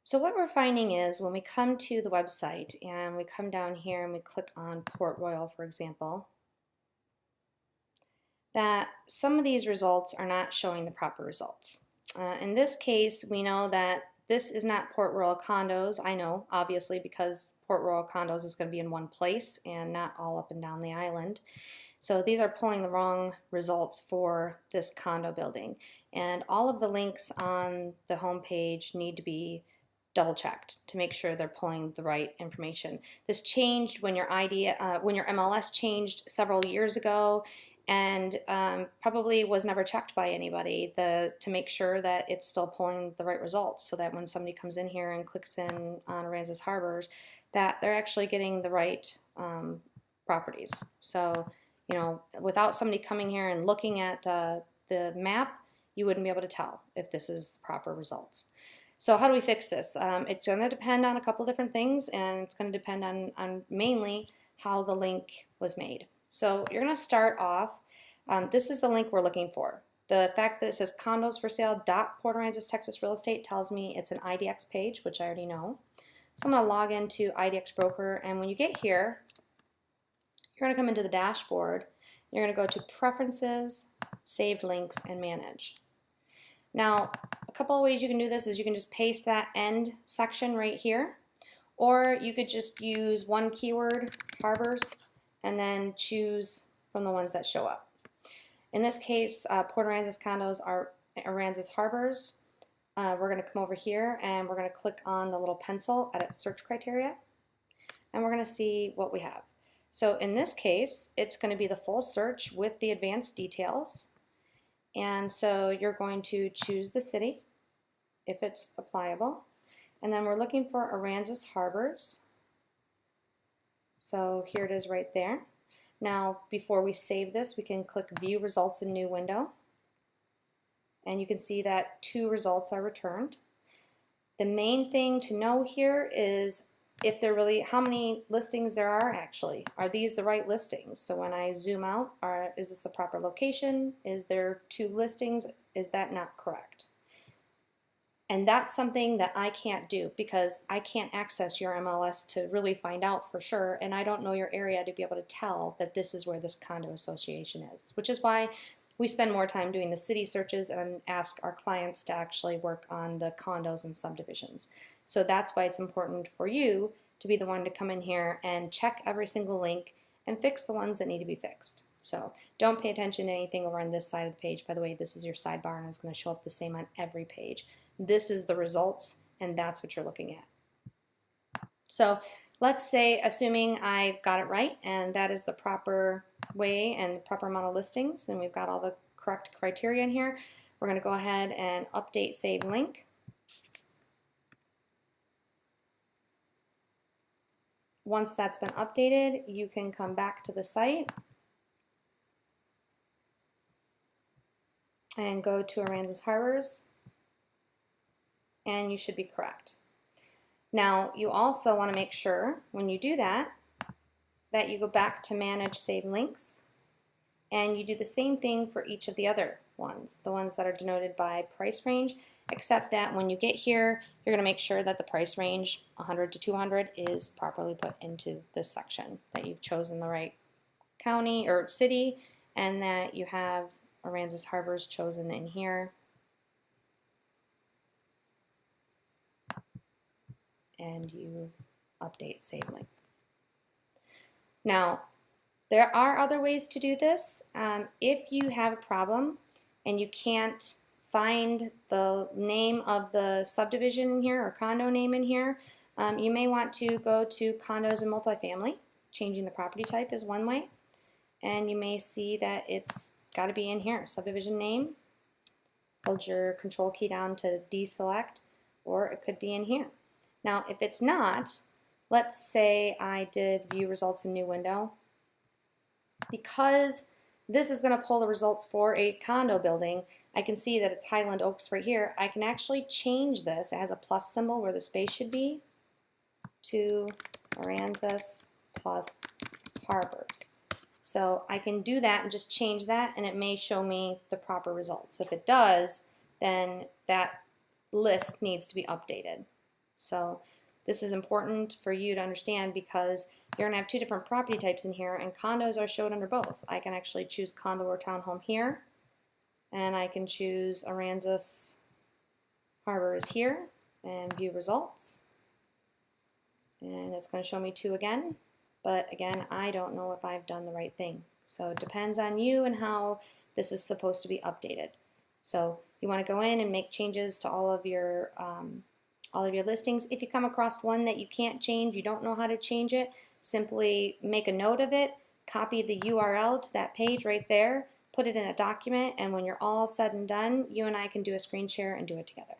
So what we're finding is when we come to the website and we come down here and we click on Port Royal, for example, that some of these results are not showing the proper results. In this case, we know that this is not Port Royal condos. I know, obviously, because Port Royal condos is going to be in one place and not all up and down the island. So these are pulling the wrong results for this condo building. And all of the links on the home page need to be double checked to make sure they're pulling the right information. This changed when your when your MLS changed several years ago, and probably was never checked by anybody to make sure that it's still pulling the right results, so that when somebody comes in here and clicks in on Aransas Harbors, that they're actually getting the right properties. So, without somebody coming here and looking at the map, you wouldn't be able to tell if this is the proper results. So how do we fix this? It's going to depend on a couple different things, and it's going to depend on mainly how the link was made. So you're going to start off, this is the link we're looking for. The fact that it says condos for sale Port Aransas Texas Real Estate tells me it's an IDX page, which I already know. So I'm going to log into IDX Broker, and when you get here, you're going to come into the dashboard. You're going to go to Preferences, Saved Links, and Manage. Now, a couple of ways you can do this is you can just paste that end section right here, or you could just use one keyword, harbors, and then choose from the ones that show up. In this case, Port Aransas condos are Aransas Harbors. We're going to come over here and we're going to click on the little pencil, edit search criteria, and we're going to see what we have. So in this case, it's going to be the full search with the advanced details. And so you're going to choose the city if it's applicable. And then we're looking for Aransas Harbors. So here it is right there. Now, before we save this, we can click View Results in New Window. And you can see that 2 results are returned. The main thing to know here is if they're really, how many listings there are actually. Are these the right listings? So when I zoom out, is this the proper location? Is there 2 listings? Is that not correct? And that's something that I can't do because I can't access your MLS to really find out for sure, and I don't know your area to be able to tell that this is where this condo association is, which is why we spend more time doing the city searches and ask our clients to actually work on the condos and subdivisions. So that's why it's important for you to be the one to come in here and check every single link and fix the ones that need to be fixed. So don't pay attention to anything over on this side of the page. By the way, this is your sidebar and it's going to show up the same on every page. This is the results, and that's what you're looking at. So let's say, assuming I got it right, and that is the proper way and proper amount of listings, and we've got all the correct criteria in here, we're going to go ahead and update save link. Once that's been updated, you can come back to the site and go to Aransas Harbors, and you should be correct. Now, you also want to make sure when you do that, that you go back to Manage Save Links, and you do the same thing for each of the other ones, the ones that are denoted by price range, except that when you get here, you're going to make sure that the price range 100 to 200 is properly put into this section, that you've chosen the right county or city, and that you have Aransas Harbors chosen in here. And you update save link. Now, there are other ways to do this. If you have a problem and you can't find the name of the subdivision in here or condo name in here, you may want to go to condos and multifamily. Changing the property type is one way. And you may see that it's got to be in here. Subdivision name. Hold your control key down to deselect, or it could be in here. Now, if it's not, let's say I did view results in new window. Because this is going to pull the results for a condo building, I can see that it's Highland Oaks right here. I can actually change this. It has a plus symbol where the space should be to Aransas plus Harbors. So I can do that and just change that, and it may show me the proper results. If it does, then that list needs to be updated. So this is important for you to understand because you're going to have two different property types in here, and condos are showed under both. I can actually choose condo or townhome here, and I can choose Aransas Harbor is here and view results. And it's going to show me two again, but again, I don't know if I've done the right thing. So it depends on you and how this is supposed to be updated. So you want to go in and make changes to all of your listings. If you come across one that you can't change, you don't know how to change it, simply make a note of it, copy the URL to that page right there, put it in a document, and when you're all said and done, you and I can do a screen share and do it together.